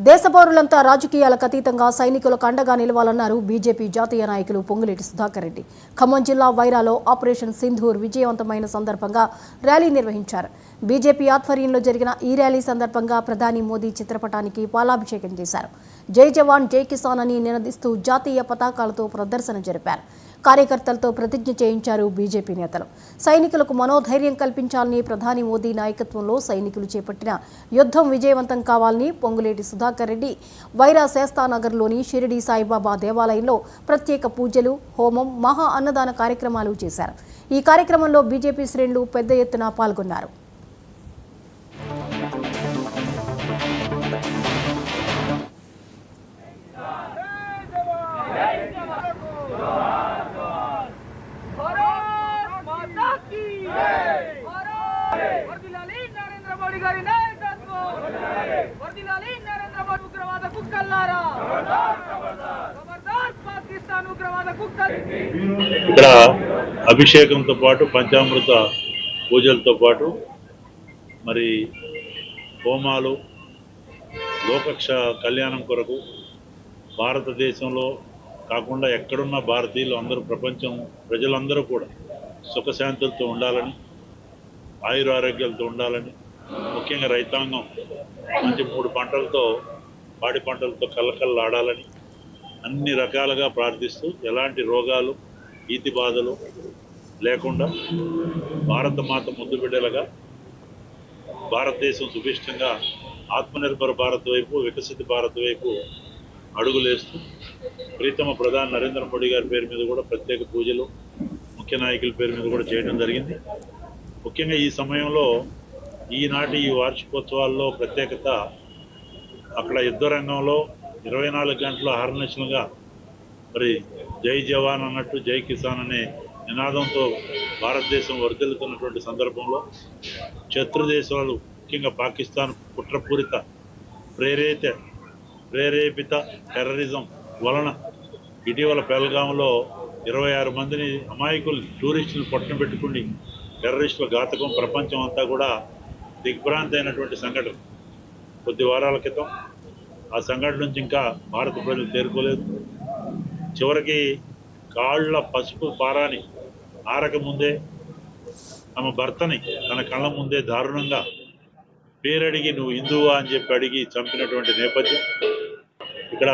దేశ పౌరులంతా రాజకీయాలకు అతీతంగా సైనికులకు అండగా నిలవాలన్నారు బీజేపీ జాతీయ నాయకులు పొంగులేటి సుధాకర్ రెడ్డి. ఖమ్మం జిల్లా వైరాలో ఆపరేషన్ సింధూర్ విజయవంతమైన సందర్భంగా ర్యాలీ నిర్వహించారు. బీజేపీ ఆధ్వర్యంలో జరిగిన ఈ ర్యాలీ సందర్భంగా ప్రధాని మోదీ చిత్రపటానికి పాలాభిషేకం చేశారు. జై జవాన్ జై కిసాన్ అని నినదిస్తూ జాతీయ పతాకాలతో ప్రదర్శన జరిపారు. కార్యకర్తలతో ప్రతిజ్ఞ చేయించారు బీజేపీ నేతలు. సైనికులకు మనోధైర్యం కల్పించాలని ప్రధాని మోదీ నాయకత్వంలో సైనికులు చేపట్టిన యుద్ధం విజయవంతం కావాలని పొంగులేటి సుధాకర్ రెడ్డి వైరా శాస్తానగర్లోని షిరిడి సాయిబాబా దేవాలయంలో ప్రత్యేక పూజలు, హోమం, మహా అన్నదాన కార్యక్రమాలు చేశారు. ఈ కార్యక్రమంలో బీజేపీ శ్రేణులు పెద్ద ఎత్తున పాల్గొన్నారు. ఇక్కడ అభిషేకంతో పాటు పంచామృత పూజలతో పాటు మరి హోమాలు, లోకక్ష కళ్యాణం కొరకు భారతదేశంలో కాకుండా ఎక్కడున్న భారతీయులు అందరూ, ప్రపంచం ప్రజలందరూ కూడా సుఖశాంతులతో ఉండాలని, ఆయురారోగ్యాలతో ఉండాలని, ముఖ్యంగా రైతాంగం మంచి 3 పంటలతో, పాడి పంటలతో కళ్ళకళ్ళాడాలని అన్ని రకాలుగా ప్రార్థిస్తూ ఎలాంటి రోగాలు, ఈతి బాధలు లేకుండా భారత మాత ముద్దు బిడ్డలుగా భారతదేశం సుభిష్టంగా ఆత్మనిర్భర భారత్ వైపు, వికసిత భారత్ వైపు అడుగులేస్తూ ప్రీతమ ప్రధాని నరేంద్ర మోడీ గారి పేరు మీద కూడా ప్రత్యేక పూజలు, ముఖ్య నాయకుల పేరు మీద కూడా చేయడం జరిగింది. ముఖ్యంగా ఈ సమయంలో ఈనాటి ఈ వార్షికోత్సవాల్లో ప్రత్యేకత, అక్కడ యుద్ధ రంగంలో 24 గంటలు అహర్నిశలుగా మరి జై జవాన్ అన్నట్టు జై కిసాన్ అనే నినాదంతో భారతదేశం వర్ధిల్లుతున్నటువంటి సందర్భంలో శత్రు దేశాలు, ముఖ్యంగా పాకిస్తాన్ కుట్రపూరిత ప్రేరేపిత టెర్రరిజం వలన ఇటీవల పెహల్గాంలో 26 మందిని అమాయకులు టూరిస్టులు పట్టున పెట్టుకుని టెర్రరిస్టుల ఘాతకం ప్రపంచం అంతా కూడా దిగ్భ్రాంతి అయినటువంటి సంఘటన. కొద్ది వారాల క్రితం ఆ సంఘటన నుంచి ఇంకా భారత ప్రజలు తేరుకోలేదు. చివరికి కాళ్ళ పసుపు పారాని ఆరకముందే తమ భర్తని తన కళ్ళ ముందే దారుణంగా పేరడిగి నువ్వు హిందువా అని చెప్పి అడిగి చంపినటువంటి నేపథ్యం. ఇక్కడ